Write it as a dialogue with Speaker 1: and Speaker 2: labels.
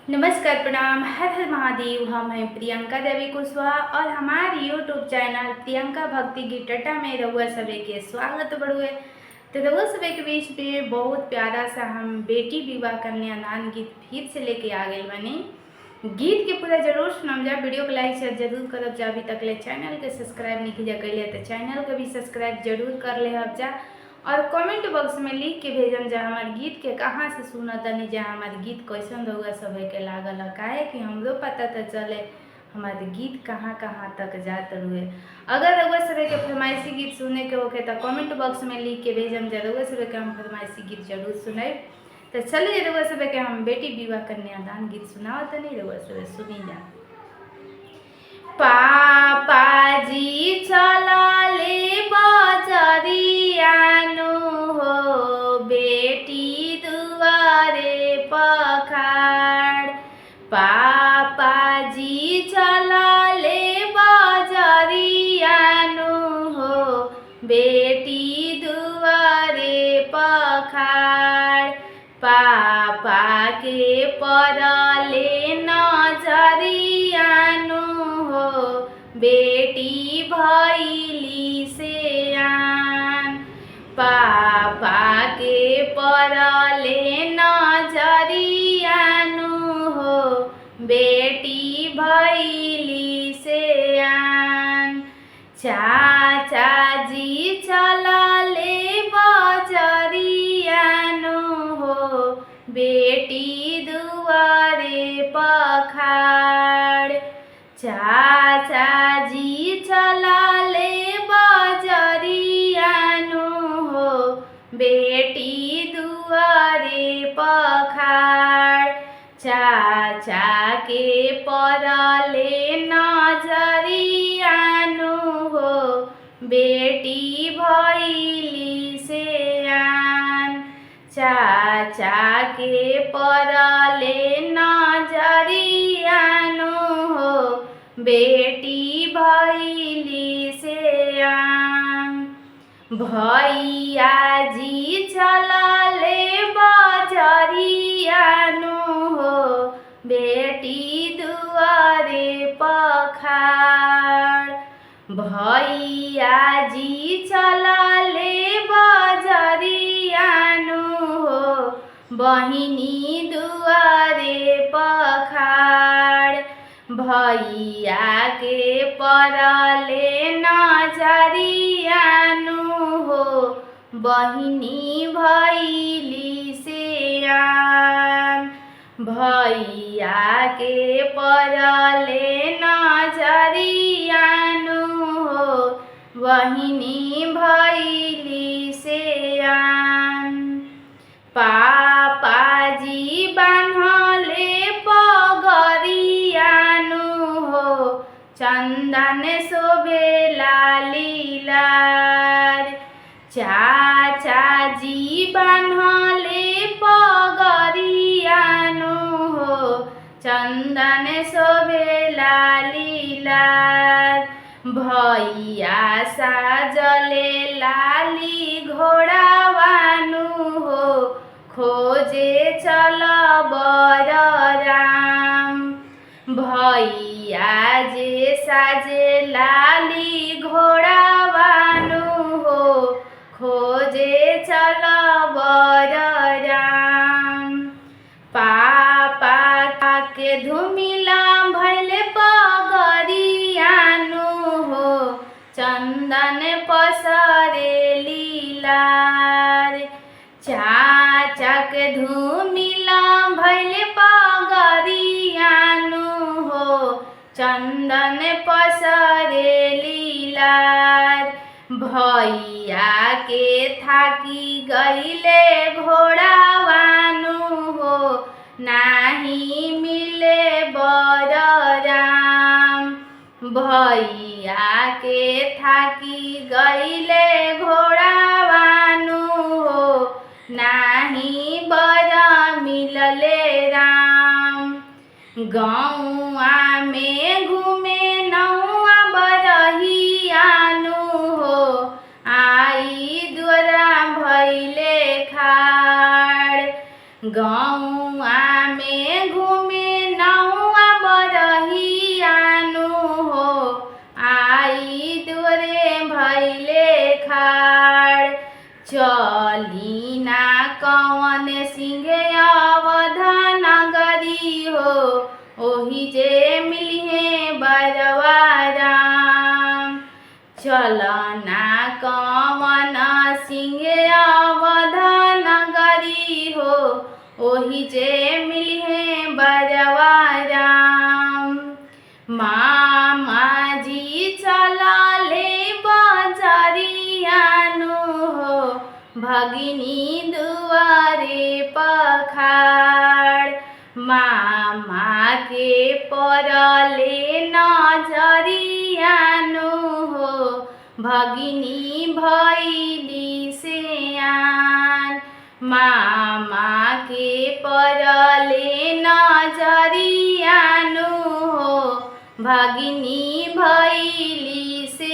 Speaker 1: नमस्कार, प्रणाम, हर हर महादेव। हम हैं प्रियंका देवी कुशवाहा और हमारे यूट्यूब चैनल प्रियंका भक्ति गिटटा में रउआ सभी के स्वागत बड़ुए। तो रउआ सभी के बीच में बहुत प्यारा सा हम बेटी विवाह कन्यादान गीत फिर से लेके आ गए बनी। गीत के पूरा जरूर सुनम जा, वीडियो को लाइक शेयर जरूर करब जा। अभी तक ले चैनल के सब्सक्राइब नहीं किया कैले तो चैनल को भी सब्सक्राइब जरूर कर ले अब जा, और कमेंट बॉक्स में लिख के भेजम जा हमारे गीत के कहाँ से सुना तनी, जा हमारे गीत कैसन रहुआ सब के लागल। काहे कि हमरो पता तो चले हमारे गीत कहाँ कहाँ तक जात रुए। अगर रउआ सब के फरमाइशी गीत सुने के होके तो कमेंट बॉक्स में लिख के भेजम जा, रउआ सब के हम फरमाइशी गीत जरूर सुनाए। तो चलिए रउआ सब के हम बेटी विवाह कन्यादान गीत सुनाओ तनी, रउआ सब सुनी जा। पापाजी चलले बजरियानु हो, बेटी दुआरे पखाड़। पापाजी चलले बजरियानु हो, बेटी दुआरे पखाड़। पापा के परले नजरियानु हो, बेटी भैली से आन। पापा के परले नजरियानु हो, बेटी भैली से आन। चाचा जी चलले बजरियानु हो, बेटी दुआरे पखाड़। चाचा जी चलले बजरियानु हो, बेटी दुआरे पखाड़। चाचा के परले नजरियानु हो, बेटी भैली से आन। चाचा के परले नजरियानु हो, बेटी भैली से आन। भैया जी चलले बजरियानु हो, बेटी दुआरे पखाड़। भैया जी चलले बजरियानु हो, बहिनी दुआरे पखाड़। भैया के परले नजरियानु हो, बहिनी भैली से आन। भैया के परले नजरियानु हो, बहिनी भैली से आन। पापाजी बान्हले पगरियानु हो, चंदन शोभेला लीलार। चाचा जी बान्हले पगरियानु हो, चंदन शोभेला लीलार। भैया साजले लाली घोड़ावानु हो, खोजे चल बर राम। भैया जे साजे लाली घोड़ावानु हो, खोजे चल बर राम। पापा के धुमिला भैले पगरियानु हो, चंदन पसरे लीलार। चाचा के धुमिला भैले पगरियानु हो, चंदन पसरे लीलार। भैया के थाकी गईले घोड़ावानु हो, नाही मिले बर राम। भैया के थाकी गईले घोड़ावानु हो, नाही बर मिलले राम। गौआ में घूमे नौआ बरहियानु हो, आई द्वारा भैले खाड़। गौआ में घूमे ओही जे मिलिहे बरवा राम। चलना कवन सिंह अवध नगरी हो, ओही जे मिलिहे बरवा राम। मामा जी चलले बजरियानु हो, भगिनी दुआरे पखाड़। मामा के परले नजरियानु हो, भगिनी भैली सियान। मामा के परले नजरियानु हो, भगिनी भैली से